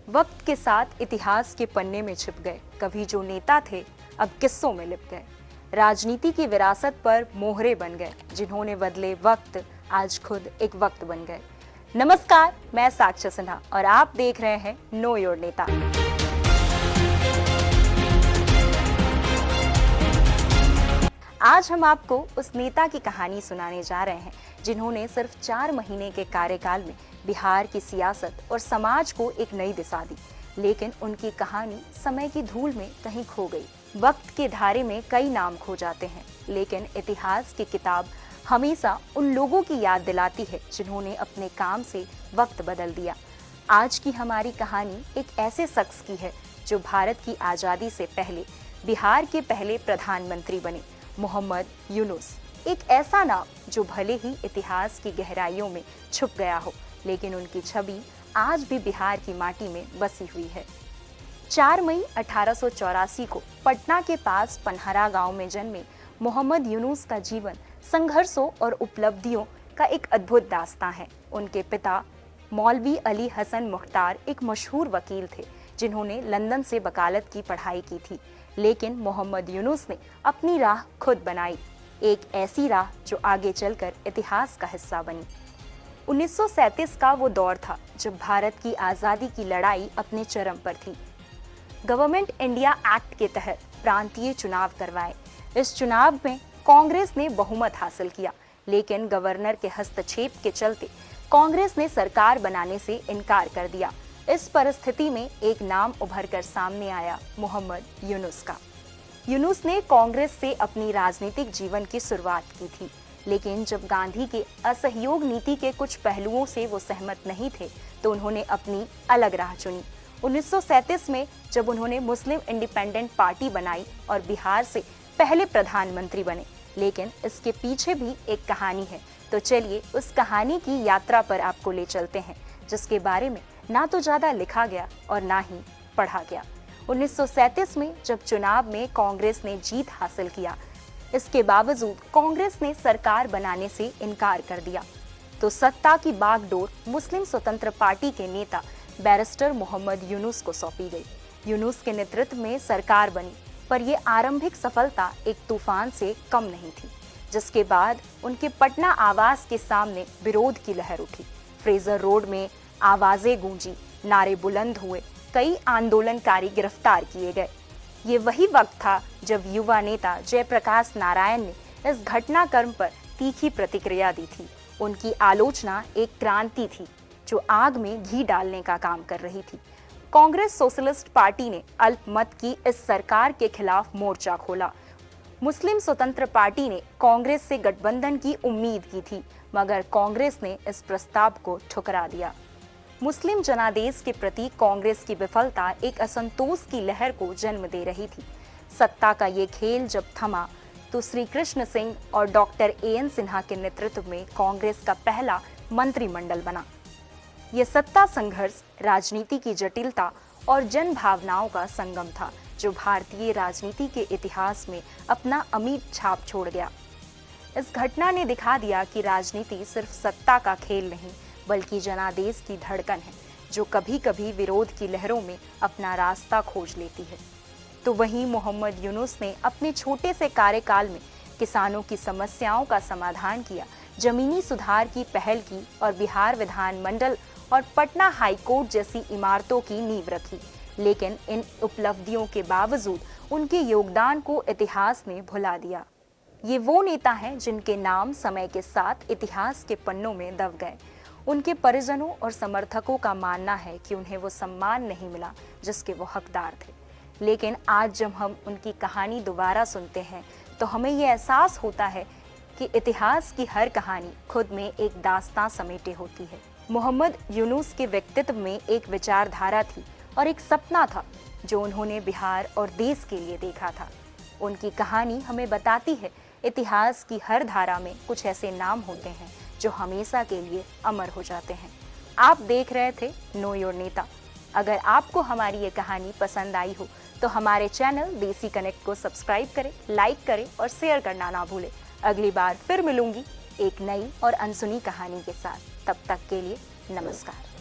वक्त के साथ इतिहास के पन्ने में छिप गए। कभी जो नेता थे अब किस्सों में लिप गए। राजनीति की विरासत पर मोहरे बन गए। जिन्होंने बदले वक्त आज खुद एक वक्त बन गए। नमस्कार, मैं साक्षी सिन्हा और आप देख रहे हैं नो योर नेता। आज हम आपको उस नेता की कहानी सुनाने जा रहे हैं जिन्होंने सिर्फ 4 महीने के कार्यकाल में बिहार की सियासत और समाज को एक नई दिशा दी। लेकिन उनकी कहानी समय की धूल में कहीं खो गई। वक्त के धारे में कई नाम खो जाते हैं, लेकिन इतिहास की किताब हमेशा उन लोगों की याद दिलाती है जिन्होंने अपने काम से वक्त बदल दिया। आज की हमारी कहानी एक ऐसे शख्स की है जो भारत की आज़ादी से पहले बिहार के पहले प्रधानमंत्री बने, मोहम्मद यूनुस। एक ऐसा नाम जो भले ही इतिहास की गहराइयों में छुप गया हो, लेकिन उनकी छवि आज भी बिहार की माटी में बसी हुई है। 4 मई 1884 को पटना के पास पनहरा गांव में जन्मे मोहम्मद यूनुस का जीवन संघर्षों और उपलब्धियों का एक अद्भुत दास्तां है। उनके पिता मौलवी अली हसन मुख्तार एक मशहूर वकील थे जिन्होंने लंदन से वकालत की पढ़ाई की थी। लेकिन मोहम्मद यूनुस ने अपनी राह खुद बनाई, एक ऐसी राह जो आगे चलकर इतिहास का हिस्सा बनी। 1937 का वो दौर था जब भारत की आज़ादी की लड़ाई अपने चरम पर थी। गवर्नमेंट इंडिया एक्ट के तहत प्रांतीय चुनाव करवाए। इस चुनाव में कांग्रेस ने बहुमत हासिल किया, लेकिन गवर्नर के हस्तक्षेप के चलते कांग्रेस ने सरकार बनाने से इनकार कर दिया। इस परिस्थिति में एक नाम उभर कर सामने आया, मोहम्मद यूनुस का। यूनुस ने कांग्रेस से अपनी राजनीतिक जीवन की शुरुआत की थी, लेकिन जब गांधी के असहयोग नीति के कुछ पहलुओं से वो सहमत नहीं थे तो उन्होंने अपनी अलग राह चुनी। 1937 में जब उन्होंने मुस्लिम इंडिपेंडेंट पार्टी बनाई और बिहार से पहले प्रधानमंत्री बने। लेकिन इसके पीछे भी एक कहानी है, तो चलिए उस कहानी की यात्रा पर आपको ले चलते हैं, जिसके बारे में ना तो ज्यादा लिखा गया और ना ही पढ़ा गया। 1937 में जब चुनाव में कांग्रेस ने जीत हासिल किया, इसके बावजूद कांग्रेस ने सरकार बनाने से इनकार कर दिया, तो सत्ता की बागडोर मुस्लिम स्वतंत्र पार्टी के नेता बैरिस्टर मोहम्मद यूनुस को सौंपी गई। यूनुस के नेतृत्व में सरकार बनी, पर यह आरंभिक सफलता एक तूफान से कम नहीं थी, जिसके बाद उनके पटना आवास के सामने विरोध की लहर उठी। फ्रेजर रोड में आवाजें गूंजी, नारे बुलंद हुए, कई आंदोलनकारी गिरफ्तार किए गए। ये वही वक्त था जब युवा नेता जयप्रकाश नारायण ने इस घटनाक्रम पर तीखी प्रतिक्रिया दी थी। उनकी आलोचना एक क्रांति थी जो आग में घी डालने का काम कर रही थी। कांग्रेस सोशलिस्ट पार्टी ने अल्पमत की इस सरकार के खिलाफ मोर्चा खोला। मुस्लिम स्वतंत्र पार्टी ने कांग्रेस से गठबंधन की उम्मीद की थी, मगर कांग्रेस ने इस प्रस्ताव को ठुकरा दिया। मुस्लिम जनादेश के प्रति कांग्रेस की विफलता एक असंतोष की लहर को जन्म दे रही थी। सत्ता का ये खेल जब थमा तो श्री कृष्ण सिंह और डॉक्टर एएन सिन्हा के नेतृत्व में कांग्रेस का पहला मंत्रिमंडल बना। ये सत्ता संघर्ष राजनीति की जटिलता और जन भावनाओं का संगम था, जो भारतीय राजनीति के इतिहास में अपना अमिट छाप छोड़ गया। इस घटना ने दिखा दिया कि राजनीति सिर्फ सत्ता का खेल नहीं, बल्कि जनादेश की धड़कन है, जो कभी कभी विरोध की लहरों में अपना रास्ता खोज लेती है। तो वहीं मोहम्मद यूनुस ने अपने छोटे से कार्यकाल में किसानों की समस्याओं का समाधान किया, जमीनी सुधार की पहल की और बिहार विधानमंडल और पटना हाईकोर्ट जैसी इमारतों की नींव रखी। लेकिन इन उपलब्धियों के बावजूद उनके योगदान को इतिहास ने भुला दिया। ये वो नेता हैं जिनके नाम समय के साथ इतिहास के पन्नों में दब गए। उनके परिजनों और समर्थकों का मानना है कि उन्हें वो सम्मान नहीं मिला जिसके वो हकदार थे। लेकिन आज जब हम उनकी कहानी दोबारा सुनते हैं तो हमें ये एहसास होता है कि इतिहास की हर कहानी खुद में एक दास्तां समेटे होती है। मोहम्मद यूनुस के व्यक्तित्व में एक विचारधारा थी और एक सपना था जो उन्होंने बिहार और देश के लिए देखा था। उनकी कहानी हमें बताती है इतिहास की हर धारा में कुछ ऐसे नाम होते हैं जो हमेशा के लिए अमर हो जाते हैं। आप देख रहे थे नो योर नेता। अगर आपको हमारी ये कहानी पसंद आई हो तो हमारे चैनल देसी कनेक्ट को सब्सक्राइब करें, लाइक करें और शेयर करना ना भूलें। अगली बार फिर मिलूंगी एक नई और अनसुनी कहानी के साथ। तब तक के लिए नमस्कार।